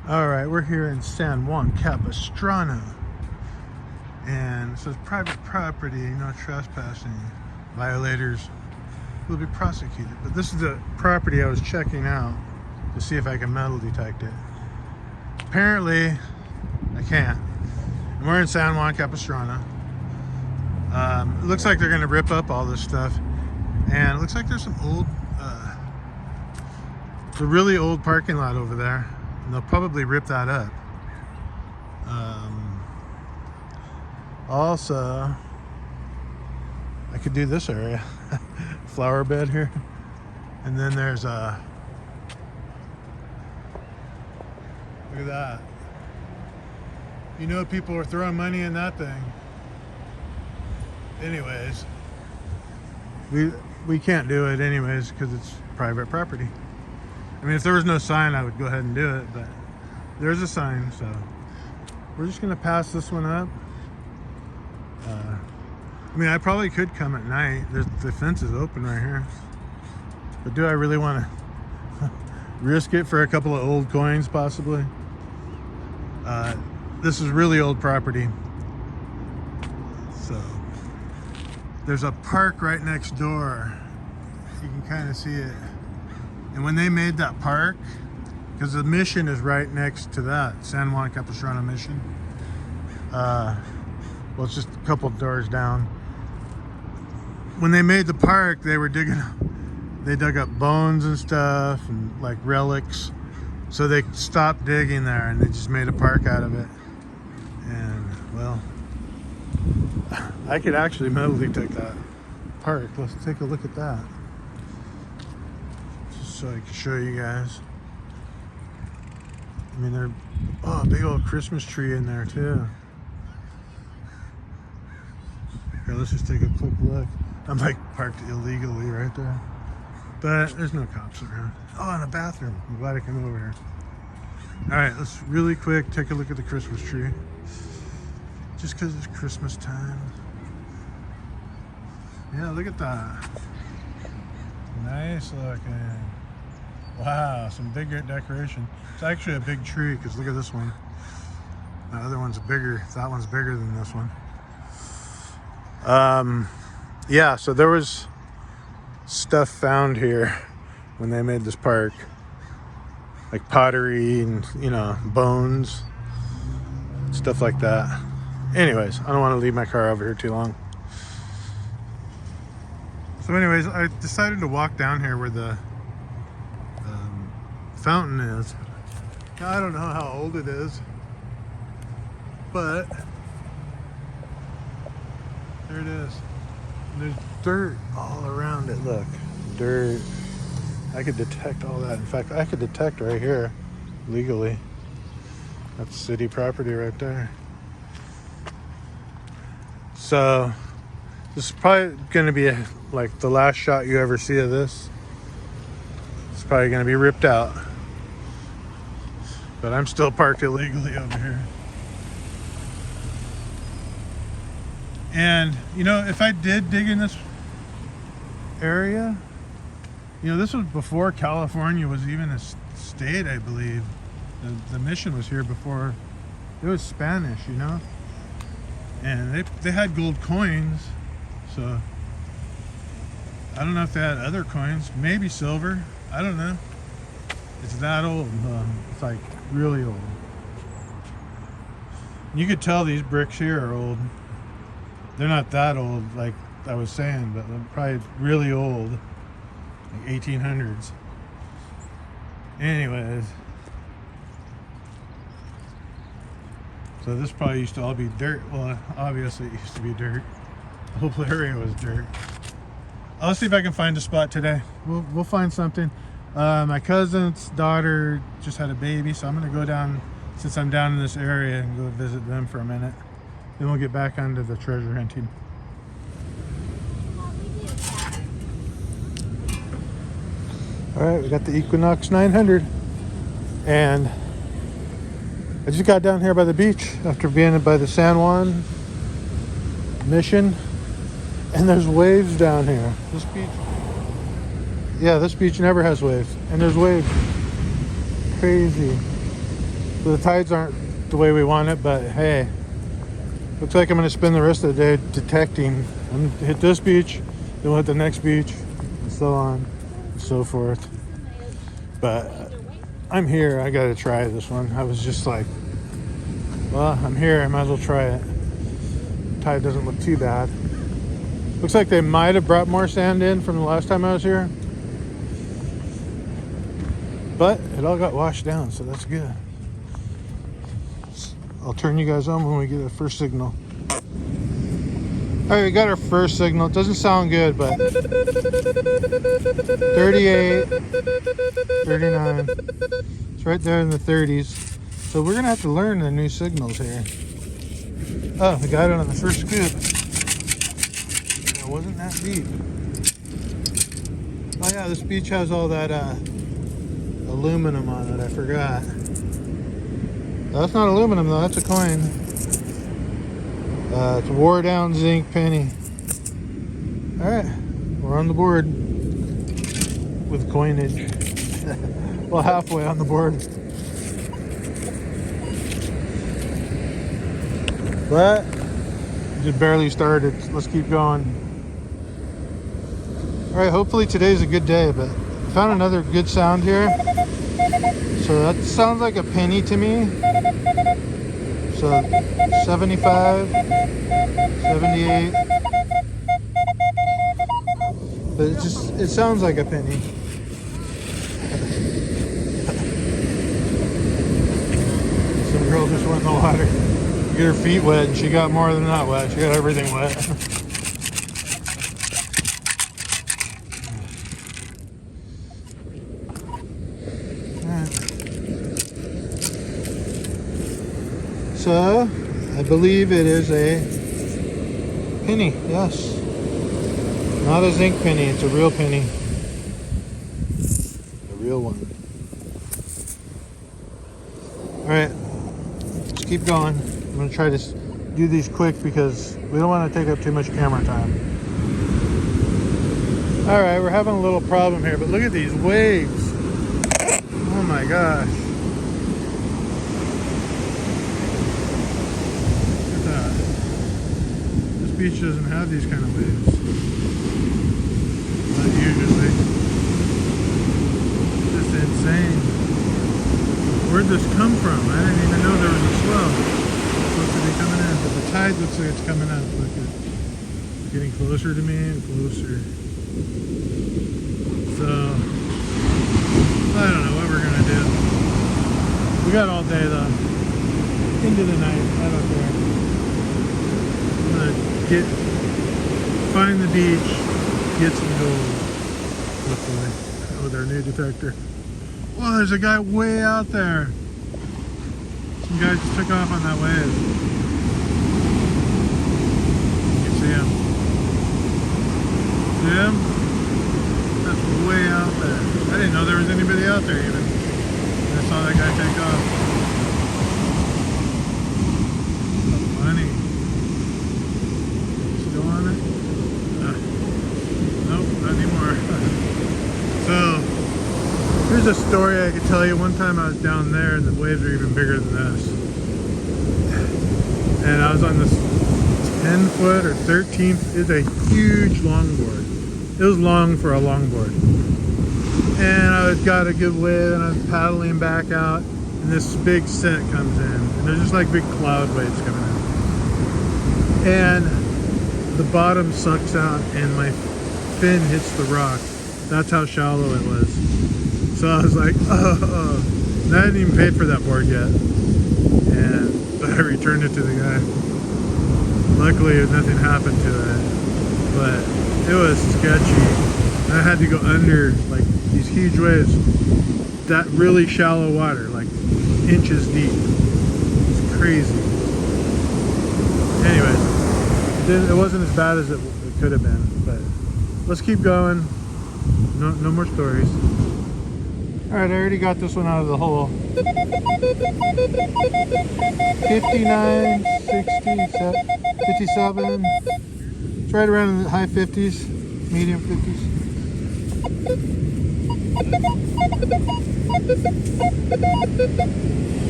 All right, we're here in San Juan Capistrano, and it says private property, no trespassing. Violators will be prosecuted. But this is the property I was checking out to see if I can metal detect it. Apparently, I can't. And we're in San Juan Capistrano. It looks like they're going to rip up all this stuff, and it looks like there's some old, it's a really old parking lot over there. And they'll probably rip that up. Also, I could do this area. Flower bed here. And then there's a... Look at that. You know people are throwing money in that thing. Anyways. We can't do it anyways because it's private property. I mean, if there was no sign, I would go ahead and do it, but there's a sign, so we're just gonna pass this one up. I mean, I probably could come at night. The fence is open right here, but do I really want to risk it for a couple of old coins, possibly? This is really old property, so there's a park right next door. You can kind of see it. And when they made that park, because the mission is right next to that, San Juan Capistrano mission. Well, it's just a couple doors down. When they made the park, they were they dug up bones and stuff and like relics. So they stopped digging there and they just made a park out of it. And well, I could actually metal detect that park. Let's take a look at that. So I can show you guys. I mean, they're, oh, a big old Christmas tree in there too. Here, let's just take a quick look. I'm like parked illegally right there, but there's no cops around. Oh, and a bathroom. I'm glad I came over here. All right, let's really quick take a look at the Christmas tree. Just because it's Christmas time. Yeah, look at that. Nice looking. Wow, some big decoration. It's actually a big tree because look at this one. The other one's bigger. That one's bigger than this one. Yeah, so there was stuff found here when they made this park, like pottery and, you know, bones, stuff like that. Anyways, I don't want to leave my car over here too long. So anyways, I decided to walk down here where the fountain is. Now, I don't know how old it is, but there it is. And there's dirt all around it. Look, dirt. I could detect all that. In fact, I could detect right here legally. That's city property right there. So this is probably going to be like the last shot you ever see of this. It's probably going to be ripped out. But I'm still parked illegally over here. And, you know, if I did dig in this area, you know, this was before California was even a state, I believe. The mission was here before. It was Spanish, you know. And they had gold coins. So, I don't know if they had other coins. Maybe silver. I don't know. It's that old. It's like really old. You could tell these bricks here are old. They're not that old, like I was saying, but they're probably really old, like 1800s. Anyways, so this probably used to all be dirt. Well, obviously it used to be dirt. The whole area was dirt. I'll see if I can find a spot today. We'll find something. My cousin's daughter just had a baby, so I'm gonna go down, since I'm down in this area, and go visit them for a minute. Then we'll get back onto the treasure hunting. All right, we got the Equinox 900, and I just got down here by the beach after being by the San Juan mission, and there's waves down here. This beach, yeah, this beach never has waves, and there's waves. Crazy. So the tides aren't the way we want it, but hey, looks like I'm going to spend the rest of the day detecting. I'm going to hit this beach, then we'll hit the next beach, and so on and so forth. But I'm here. I got to try this one. I was just like, well, I'm here. I might as well try it. Tide doesn't look too bad. Looks like they might have brought more sand in from the last time I was here. But it all got washed down, so that's good. I'll turn you guys on when we get the first signal. All right, we got our first signal. It doesn't sound good, but 38, 39. It's right there in the 30s. So we're gonna have to learn the new signals here. Oh, we got it on the first scoop. It wasn't that deep. Oh yeah, this beach has all that aluminum on it. I forgot. That's not aluminum though, that's a coin. It's a wore down zinc penny. Alright, we're on the board with coinage. Well, halfway on the board. But just barely started. Let's keep going. Alright, hopefully today's a good day, but I found another good sound here. So that sounds like a penny to me. So 75, 78. But it sounds like a penny. Some girl just went in the water. Get her feet wet, and she got more than that wet. She got everything wet. So, I believe it is a penny, yes. Not a zinc penny, it's a real penny. A real one. Alright, let's keep going. I'm going to try to do these quick because we don't want to take up too much camera time. Alright, we're having a little problem here, but look at these waves. Oh my gosh. Beach doesn't have these kind of waves. Not usually. Just insane. Where'd this come from? I didn't even know there was a swell. It's supposed to be coming in, but the tide looks like it's coming up. Look, it's getting closer to me and closer. So I don't know what we're gonna do. We got all day though. Into the night. I don't care. Find the beach, get some gold, hopefully, with our new detector. Whoa, there's a guy way out there. Some guy just took off on that wave. You can see him. See him? That's way out there. I didn't know there was anybody out there even. I saw that guy take off. Funny. So, here's a story I could tell you. One time I was down there and the waves were even bigger than this. And I was on this 10 foot or 13, it's a huge longboard. It was long for a longboard. And I got a good wave and I was paddling back out and this big set comes in. And they're just like big cloud waves coming in. And the bottom sucks out and my fin hits the rock. That's how shallow it was. So I was like, oh. And I hadn't even paid for that board yet. And so I returned it to the guy. Luckily, nothing happened to it. But it was sketchy. I had to go under like these huge waves. That really shallow water, like inches deep. It's crazy. Anyways, it wasn't as bad as it could have been. But let's keep going. No more stories. Alright, I already got this one out of the hole. 59, 60, 57. It's right around in the high 50s, medium 50s.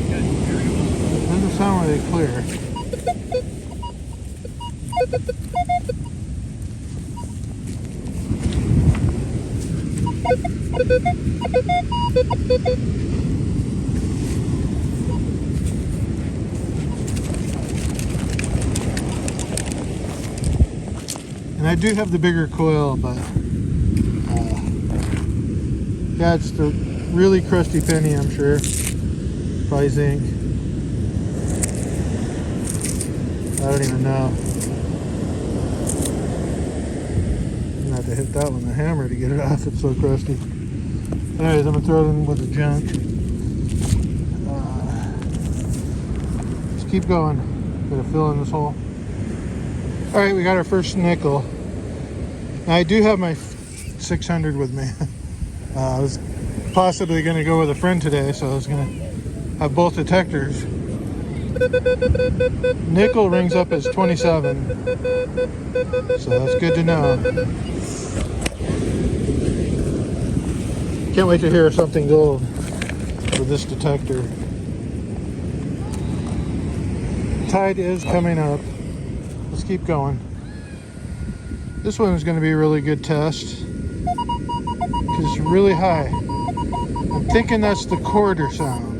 Good. sound really clear. And I do have the bigger coil, but yeah, it's the really crusty penny, I'm sure. Probably zinc. I don't even know. I'm gonna have to hit that one with a hammer to get it off. It's so crusty. Anyways, I'm gonna throw it in with the junk. Just keep going. Gotta fill in this hole. All right, we got our first nickel. Now, I do have my 600 with me. I was possibly going to go with a friend today, so I was going to have both detectors. Nickel rings up as 27, so that's good to know. Can't wait to hear something gold with this detector. Tide is coming up. Let's keep going. This one is going to be a really good test because it's really high. I'm thinking that's the quarter sound.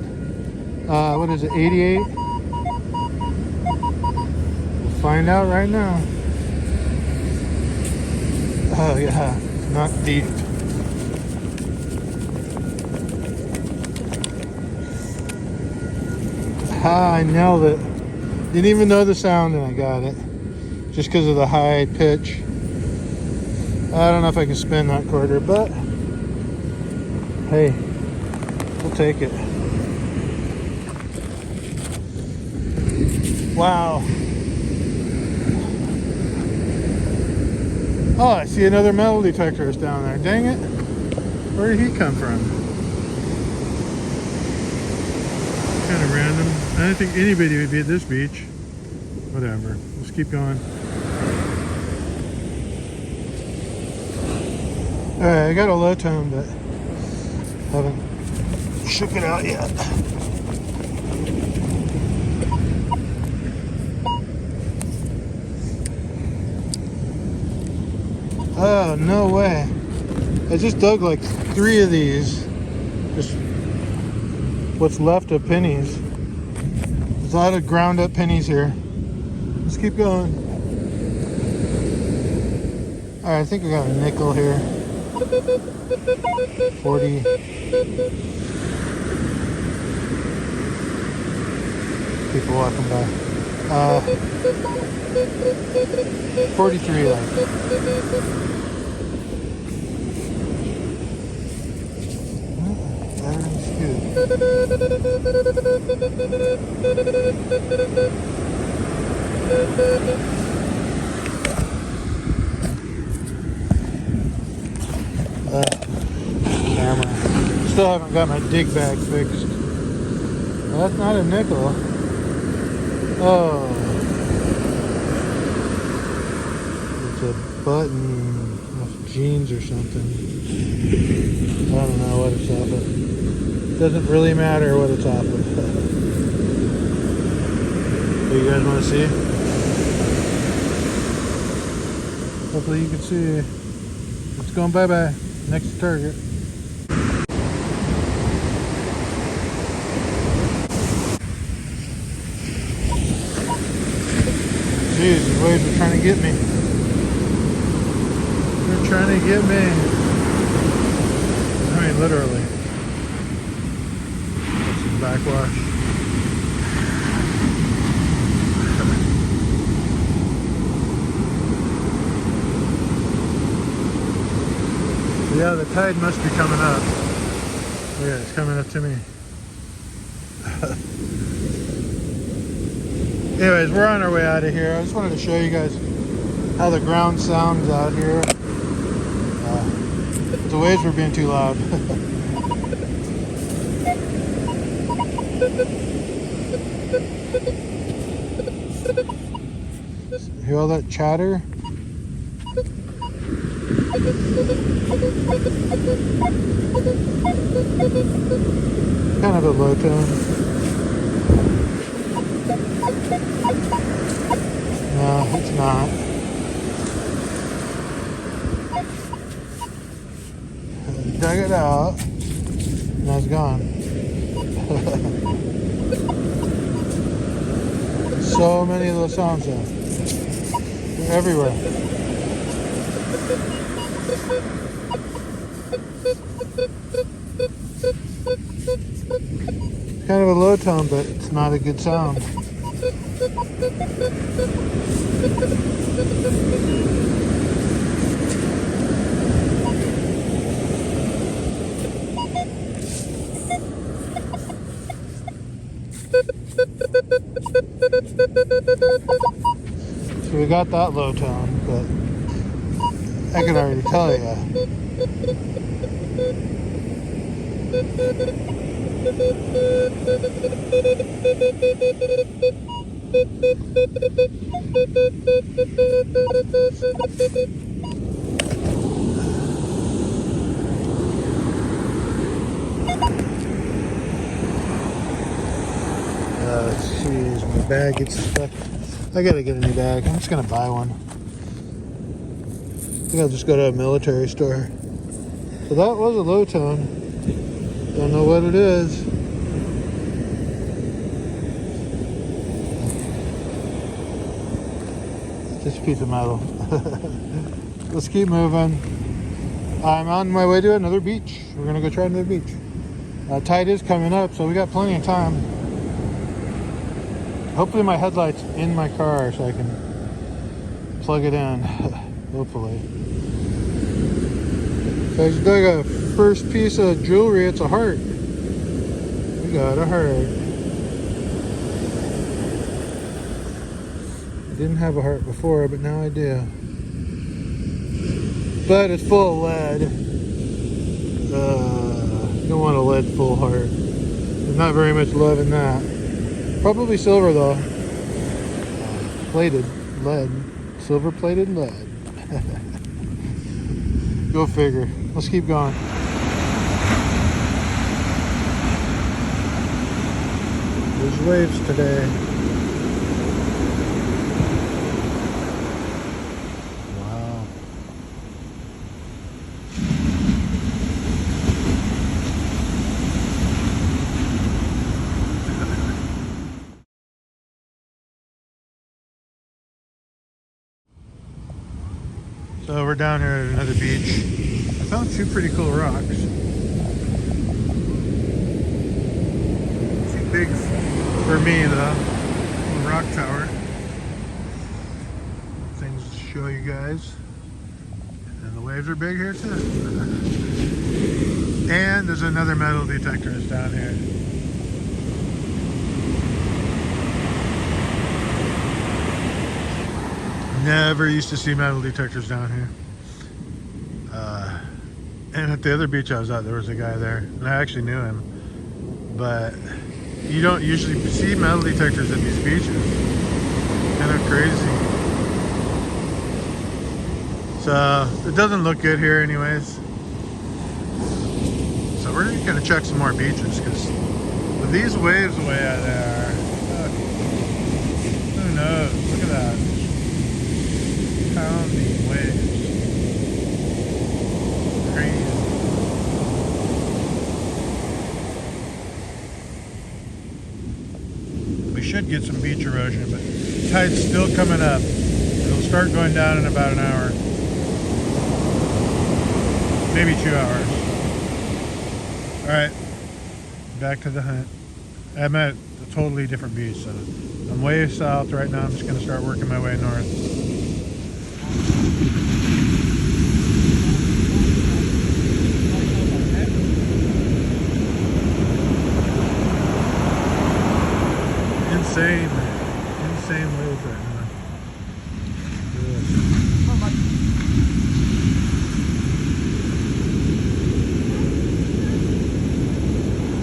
What is it, 88? We'll find out right now. Oh yeah, not deep. I nailed it. Didn't even know the sound and I got it. Just because of the high pitch. I don't know if I can spin that quarter, but hey, we'll take it. Wow. Oh, I see another metal detector is down there. Dang it. Where did he come from? Kind of random. I don't think anybody would be at this beach. Whatever. Let's keep going. Alright, I got a low tone, but haven't shook it out yet. Oh, no way. I just dug like 3 of these. Just what's left of pennies. There's a lot of ground up pennies here. Let's keep going. Alright, I think we got a nickel here. 40. People walking by. 43 left. Everything's good. Camera. Still haven't got my dig bag fixed. Well, that's not a nickel. Oh. It's a button off jeans or something. I don't know what it's off of. Doesn't really matter what it's off of. You guys want to see? Hopefully you can see. It's going bye-bye. Next target. Jeez, these waves are trying to get me. They're trying to get me. I mean, literally. That's some backwash. Yeah, the tide must be coming up. Yeah, it's coming up to me. Anyways, we're on our way out of here. I just wanted to show you guys how the ground sounds out here. The waves were being too loud. Hear all that chatter? Kind of a low tone. No, it's not. Dug it out. Now it's gone. So many of those sounds though. They're everywhere. Kind of a low tone, but it's not a good sound. So we got that low tone, but I can already tell you. Jeez, my bag gets stuck. I gotta get a new bag. I'm just gonna buy one. I think I'll just go to a military store. So that was a low tone. Don't know what it is. Just a piece of metal. Let's keep moving. I'm on my way to another beach. We're gonna go try another beach. Tide is coming up, so we got plenty of time. Hopefully my headlight's in my car so I can plug it in. Hopefully. So I just dug a first piece of jewelry. It's a heart. We got a heart. I didn't have a heart before, but now I do. But it's full of lead. You don't want a lead full heart. There's not very much love in that. Probably silver though. Plated lead. Silver plated lead. Go figure. Let's keep going. There's waves today. Wow. So we're down here at another beach. I found two pretty cool rocks. Too big for me though. A rock tower. Things to show you guys. And the waves are big here too. And there's another metal detector that's down here. Never used to see metal detectors down here. And at the other beach I was at, there was a guy there, and I actually knew him. But you don't usually see metal detectors at these beaches. Kind of crazy. So it doesn't look good here anyways. So we're gonna check some more beaches because with these waves the way they are, who knows? Look at that. Pounding waves. Crazy. We should get some beach erosion, but the tide's still coming up. It'll start going down in about an hour. Maybe 2 hours. Alright. Back to the hunt. I'm at a totally different beach, so I'm way south right now. I'm just going to start working my way north. Insane waves right now.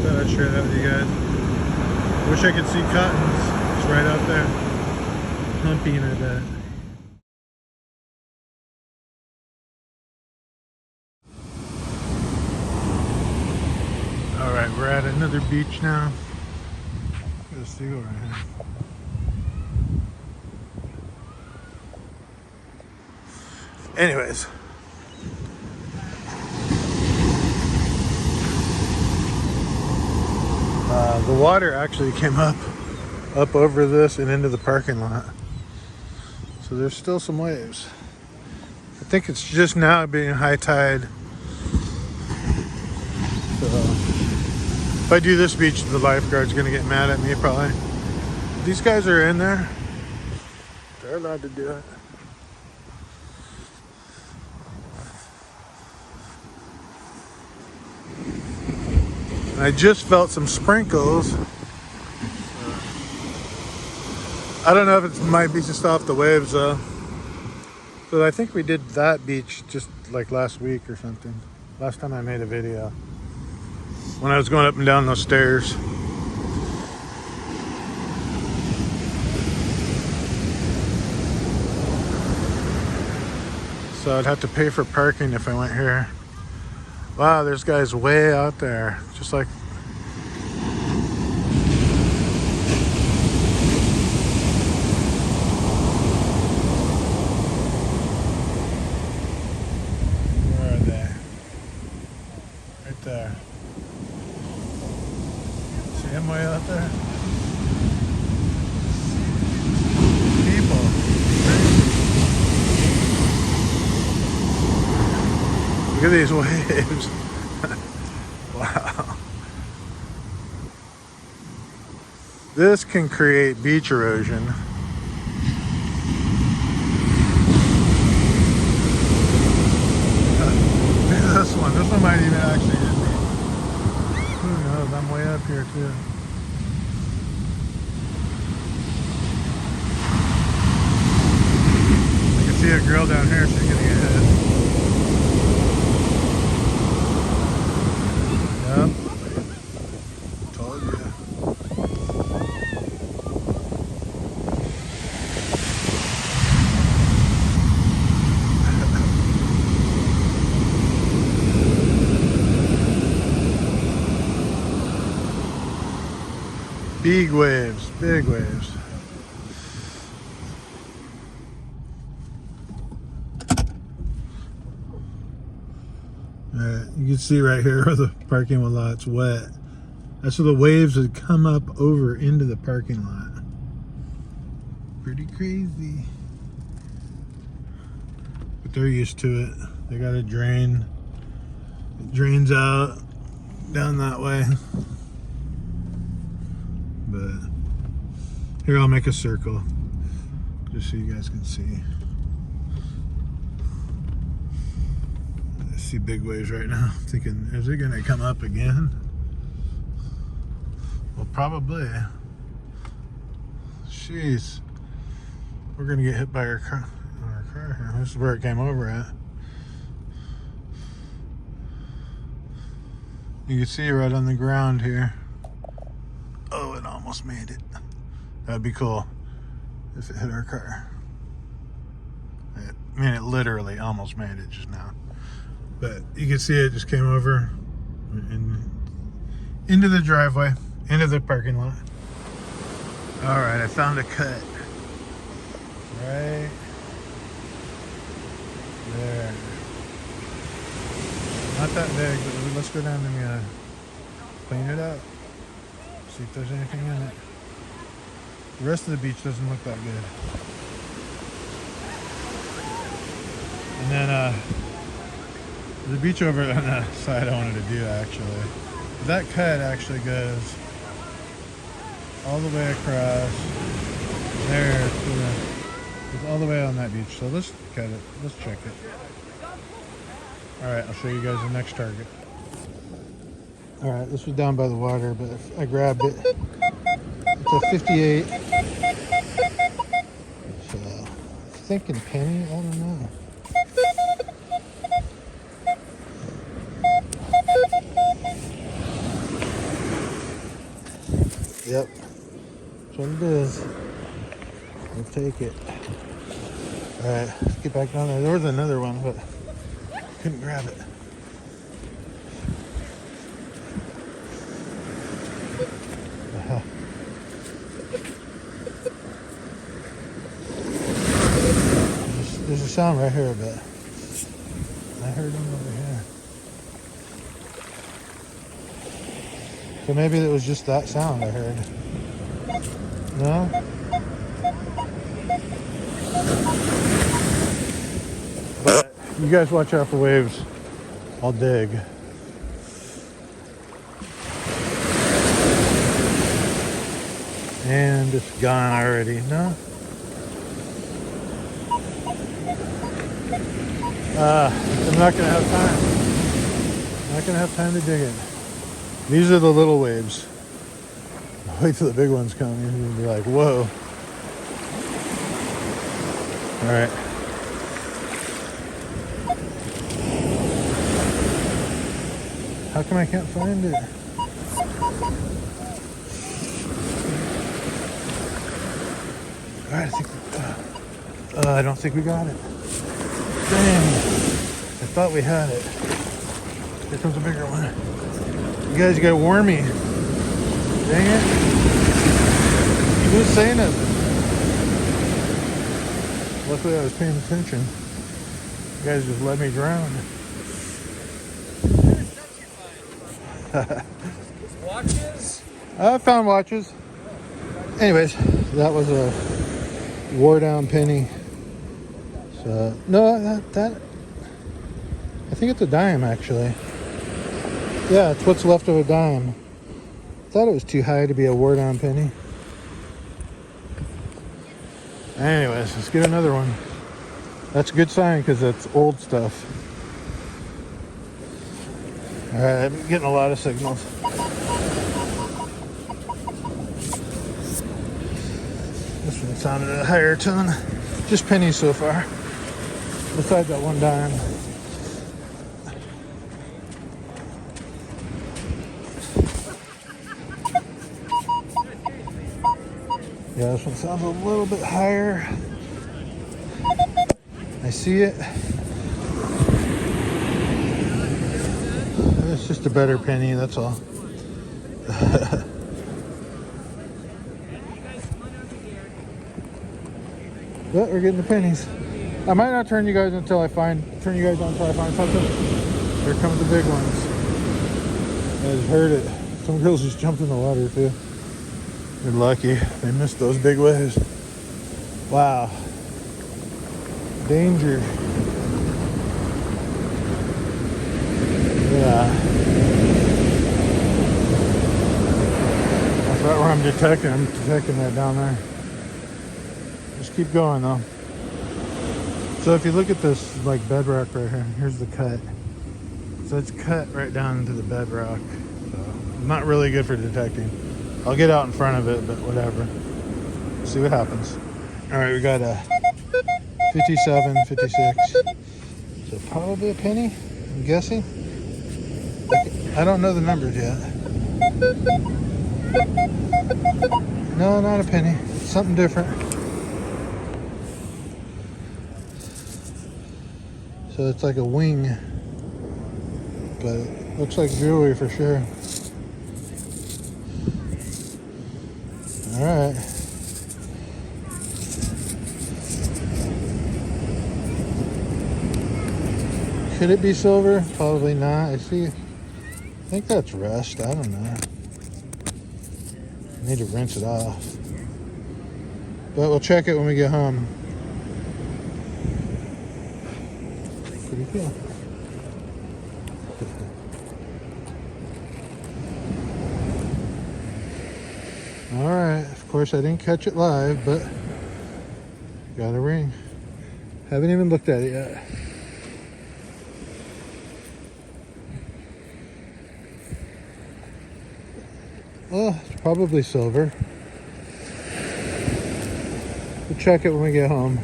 Thought I'd share that with you guys. Wish I could see Cottons. It's right out there. Humping, I bet. Alright, we're at another beach now. Got a seagull right here. Anyways. The water actually came up over this and into the parking lot. So there's still some waves. I think it's just now being high tide. So if I do this beach, the lifeguard's gonna get mad at me probably. These guys are in there. They're allowed to do it. I just felt some sprinkles. I don't know if it might be just off the waves though. So I think we did that beach just like last week or something. Last time I made a video. When I was going up and down those stairs. So I'd have to pay for parking if I went here. Wow, there's guys way out there. Just like where are they? Right there. See him way out there? People. Look at these waves. Wow. This can create beach erosion. Look at this one. This one might even actually hit me. Who knows? I'm way up here too. I can see a girl down here. She's gonna get hit. Yep. Told you. Big waves, big waves. You can see right here where the parking lot's wet. That's where the waves would come up over into the parking lot. Pretty crazy. But they're used to it. They got a drain. It drains out down that way. But here, I'll make a circle just so you guys can see. I see big waves right now. I'm thinking, is it gonna come up again? Well, probably. Jeez, we're gonna get hit by our car here. This is where it came over at. You can see right on the ground here. Oh, it almost made it. That'd be cool if it hit our car. I mean, it literally almost made it just now. But you can see it just came over and into the driveway, into the parking lot. All right, I found a cut. Right there. Not that big, but let's go down and clean it up. See if there's anything in it. The rest of the beach doesn't look that good. And then the beach over on the side I wanted to do actually. That cut actually goes all the way across there to it's all the way on that beach. So let's cut it. Let's check it. Alright, I'll show you guys the next target. Alright, this was down by the water, but I grabbed it. It's a 58. So, thinking penny, I don't know. Yep, that's what it is. We'll take it. Alright, let's get back down there. There was another one, but couldn't grab it. There's a sound right here, but heard one over here. So maybe it was just that sound I heard. No? But you guys watch out for waves. I'll dig. And it's gone already. No? I'm not gonna have time. Not gonna have time to dig it. These are the little waves. Wait till the big ones come. You're gonna be like, whoa. All right. How come I can't find it? All right, I don't think we got it. Dang. I thought we had it. Here comes a bigger one. You guys got wormy. Dang it. Who's saying it? Luckily I was paying attention. You guys just let me drown. Watches? I found watches. Anyways, that was a wore down penny. So no, that I think it's a dime actually. Yeah, it's what's left of a dime. Thought it was too high to be a wore down penny. Anyways, let's get another one. That's a good sign because that's old stuff. All right, I'm getting a lot of signals. This one sounded a higher tone. Just pennies so far. Besides that one dime. Yeah, this one sounds a little bit higher. I see it. It's just a better penny, that's all. But we're getting the pennies. I might not turn you guys on until I find something. Here comes the big ones. I just heard it. Some girls just jumped in the water too. They're lucky. They missed those big waves. Wow. Danger. Yeah. That's right where I'm detecting. I'm detecting that down there. Just keep going though. So if you look at this like bedrock right here, here's the cut. So it's cut right down into the bedrock. So not really good for detecting. I'll get out in front of it, but whatever. See what happens. All right, we got a 57, 56. So probably a penny, I'm guessing. I don't know the numbers yet. No, not a penny. Something different. So it's like a wing, but it looks like jewelry for sure. All right. Could it be silver? Probably not. I think that's rust. I don't know. I need to rinse it off. But we'll check it when we get home. Pretty cool. All right. Of course, I didn't catch it live, but got a ring. Haven't even looked at it yet. Well, it's probably silver. We'll check it when we get home.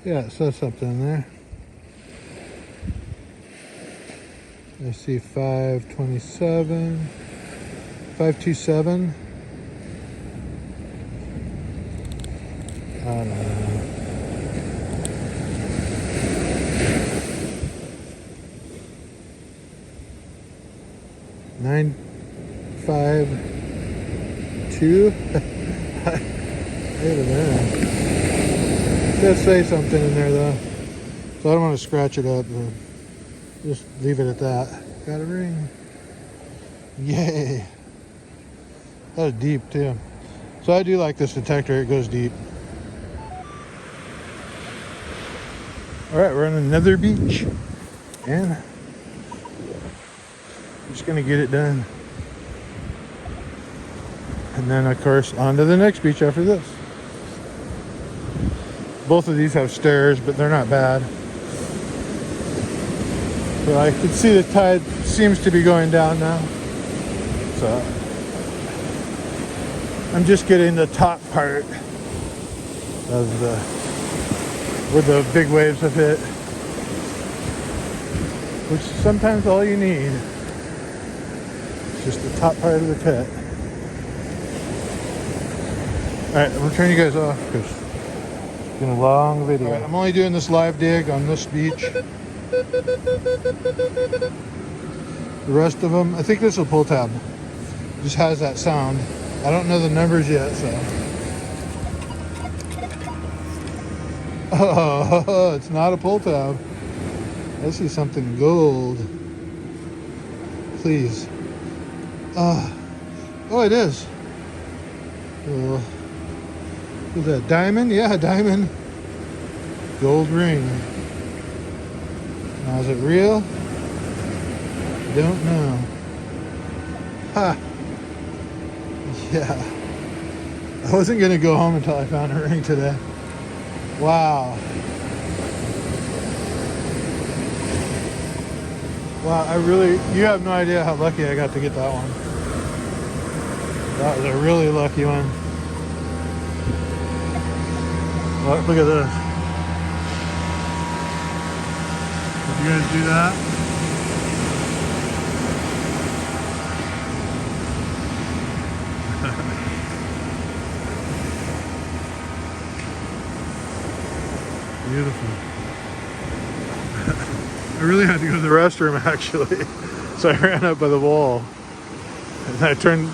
Yeah, it says something in there. I see 527, 527. I don't know. Nine, 5, 2. Wait a minute. It does say something in there though, so I don't want to scratch it up. Just leave it at that. Got a ring. Yay! That was deep too. So I do like this detector. It goes deep. All right, we're on another beach, and I'm just gonna get it done. And then of course on to the next beach after this. Both of these have stairs, but they're not bad. So I can see the tide seems to be going down now. So I'm just getting the top part of where the big waves have hit, which is sometimes all you need. It's just the top part of the cut. Alright, I'm gonna turn you guys off because it's been a long video. Right, I'm only doing this live dig on this beach. The rest of them, I think this is a pull tab. Just has that sound. I don't know the numbers yet, so. Oh, it's not a pull tab. I see something gold. Please. Oh, it is. Oh. Is that diamond? Yeah, diamond. Gold ring. Now, is it real? Don't know. Ha! Yeah. I wasn't gonna go home until I found a ring today. Wow. Wow, you have no idea how lucky I got to get that one. That was a really lucky one. Look at this. Did you guys do that? Beautiful. I really had to go to the restroom actually, so I ran up by the wall, and I turned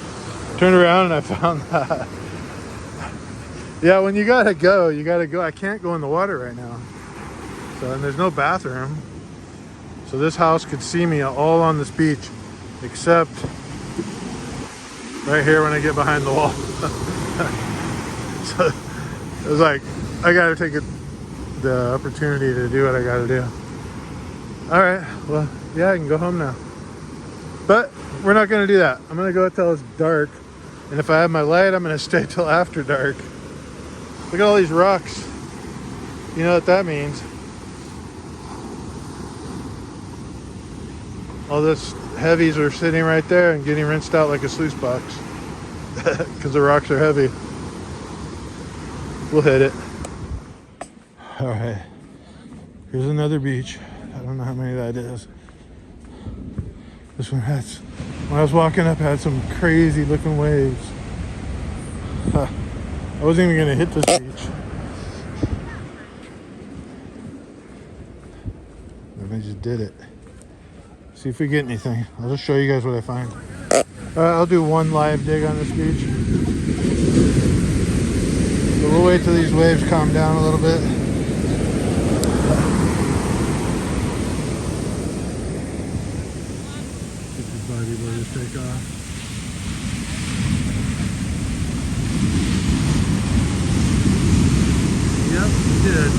around and I found that. Yeah, when you gotta go. I can't go in the water right now, and there's no bathroom, so this house could see me all on this beach, except right here when I get behind the wall. So it was like I gotta take the opportunity to do what I gotta do. All right, well, yeah, I can go home now. But we're not gonna do that. I'm gonna go till it's dark. And if I have my light, I'm gonna stay till after dark. Look at all these rocks. You know what that means. All this heavies are sitting right there and getting rinsed out like a sluice box. Because the rocks are heavy. We'll hit it. All right, here's another beach. I don't know how many that is. This one has, when I was walking up, had some crazy looking waves. I wasn't even gonna hit this beach. And I just did it. See if we get anything. I'll just show you guys what I find. I'll do one live dig on this beach. So we'll wait till these waves calm down a little bit. Get the bodyboard to take off. Yep, it did.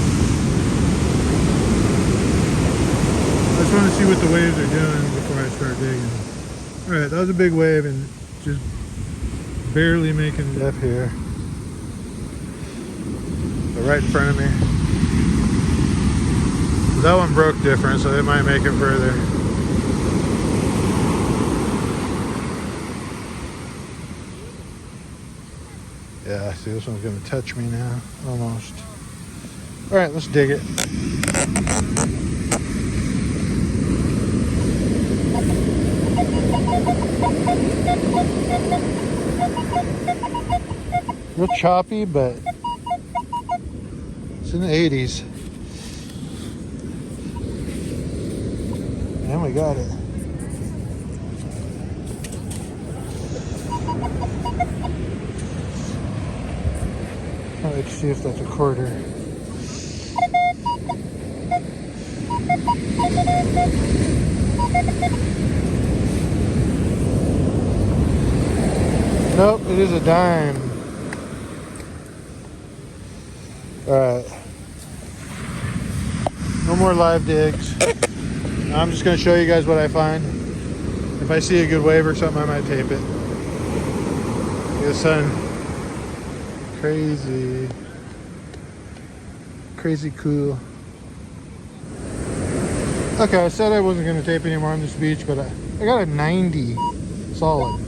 I just want to see what the waves are doing before I start digging. Alright, that was a big wave and just barely making it up here. But right in front of me. That one broke different, so it might make it further. Yeah, see, this one's going to touch me now, almost. All right, let's dig it. Real choppy, but it's in the 80s. And we got it. Let's see if that's a quarter. Nope, it is a dime. Alright. No more live digs. I'm just going to show you guys what I find. If I see a good wave or something, I might tape it. The sun. Crazy. Crazy cool. Okay, I said I wasn't going to tape anymore on this beach, but I got a 90 solid.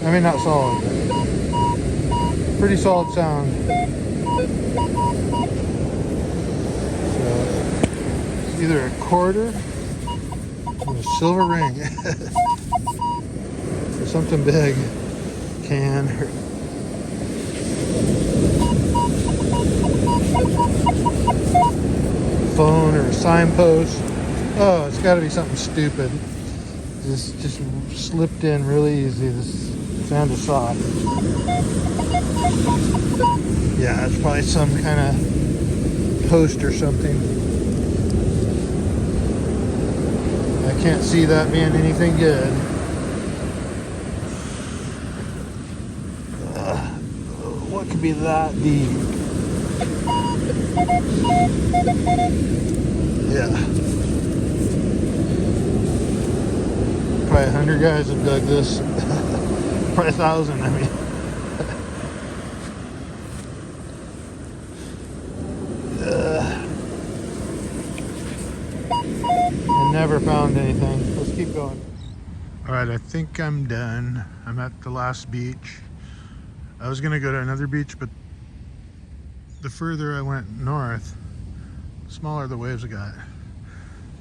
I mean, not solid, but pretty solid sound. So, it's either a quarter or a silver ring. Or something big. Can. Phone or a signpost. Oh, it's got to be something stupid. This just slipped in really easy. This sound is soft. Yeah, it's probably some kind of post or something. I can't see that being anything good. What could be that deep? Yeah. Probably 100 guys have dug this. Probably 1,000, I mean. I never found anything. Let's keep going. Alright, I think I'm done. I'm at the last beach. I was gonna go to another beach, but the further I went north, the smaller the waves I got.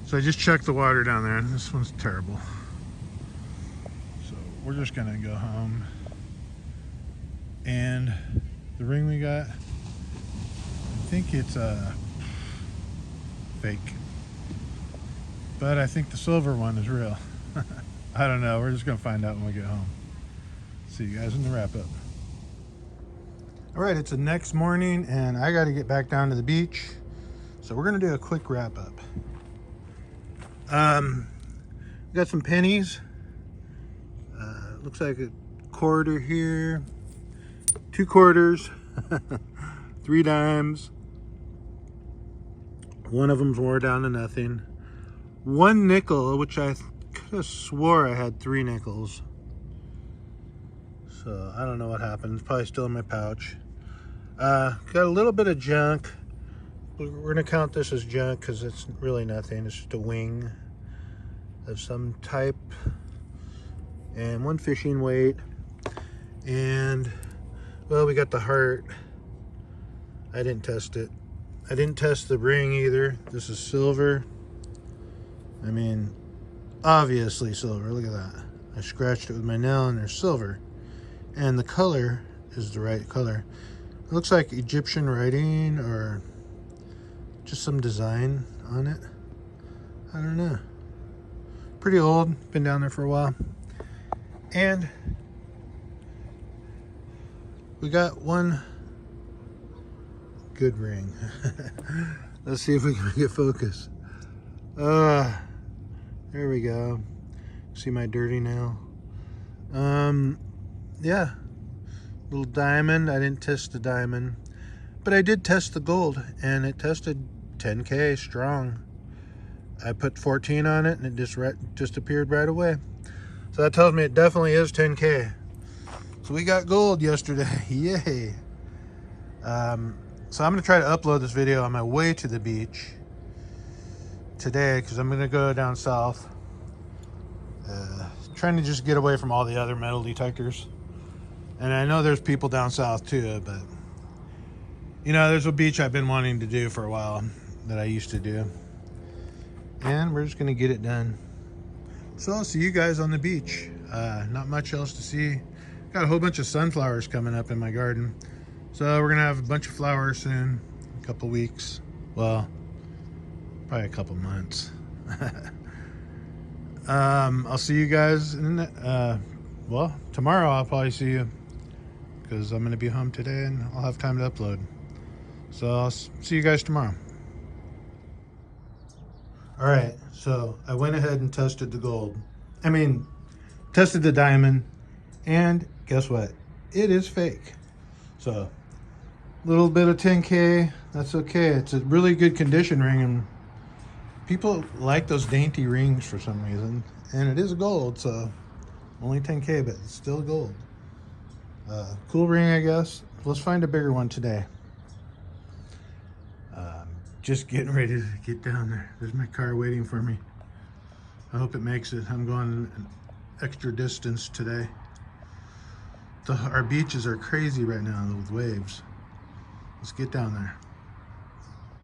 So I just checked the water down there, and this one's terrible. So we're just gonna go home. And the ring we got, I think it's a fake. But I think the silver one is real. I don't know, we're just gonna find out when we get home. See you guys in the wrap up. All right, it's the next morning and I got to get back down to the beach. So we're going to do a quick wrap up. Got some pennies. Looks like a quarter here. 2 quarters. 3 dimes. One of them's wore down to nothing. 1 nickel, which I could have swore I had 3 nickels. So I don't know what happened. It's probably still in my pouch. Got a little bit of junk. We're gonna count this as junk because it's really nothing. It's just a wing of some type. And 1 fishing weight. And well, we got the heart. I didn't test it. I didn't test the ring either. This is silver. I mean, obviously silver. Look at that. I scratched it with my nail and there's silver. And the color is the right color. It looks like Egyptian writing or just some design on it. I don't know. Pretty old. Been down there for a while. And we got 1 good ring. Let's see if we can make it focus. There we go. See my dirty nail. Yeah, little diamond. I didn't test the diamond, but I did test the gold, and it tested 10K strong. I put 14 on it, and it just appeared right away. So that tells me it definitely is 10K. So we got gold yesterday. Yay! So I'm gonna try to upload this video on my way to the beach today, because I'm gonna go down south, trying to just get away from all the other metal detectors. And I know there's people down south too, but you know, there's a beach I've been wanting to do for a while that I used to do. And we're just gonna get it done. So I'll see you guys on the beach. Not much else to see. Got a whole bunch of sunflowers coming up in my garden. So we're gonna have a bunch of flowers soon, a couple weeks. Well, probably a couple months. I'll see you guys in well, tomorrow I'll probably see you, because I'm going to be home today and I'll have time to upload. So I'll see you guys tomorrow. All right, so I went ahead and tested the gold. I mean, tested the diamond, and guess what? It is fake. So, little bit of 10K, that's okay. It's a really good condition ring, and people like those dainty rings for some reason. And it is gold, so only 10K, but it's still gold. Cool ring, I guess. Let's find a bigger one today. Just getting ready to get down there. There's my car waiting for me. I hope it makes it. I'm going an extra distance today. Our beaches are crazy right now with waves. Let's get down there.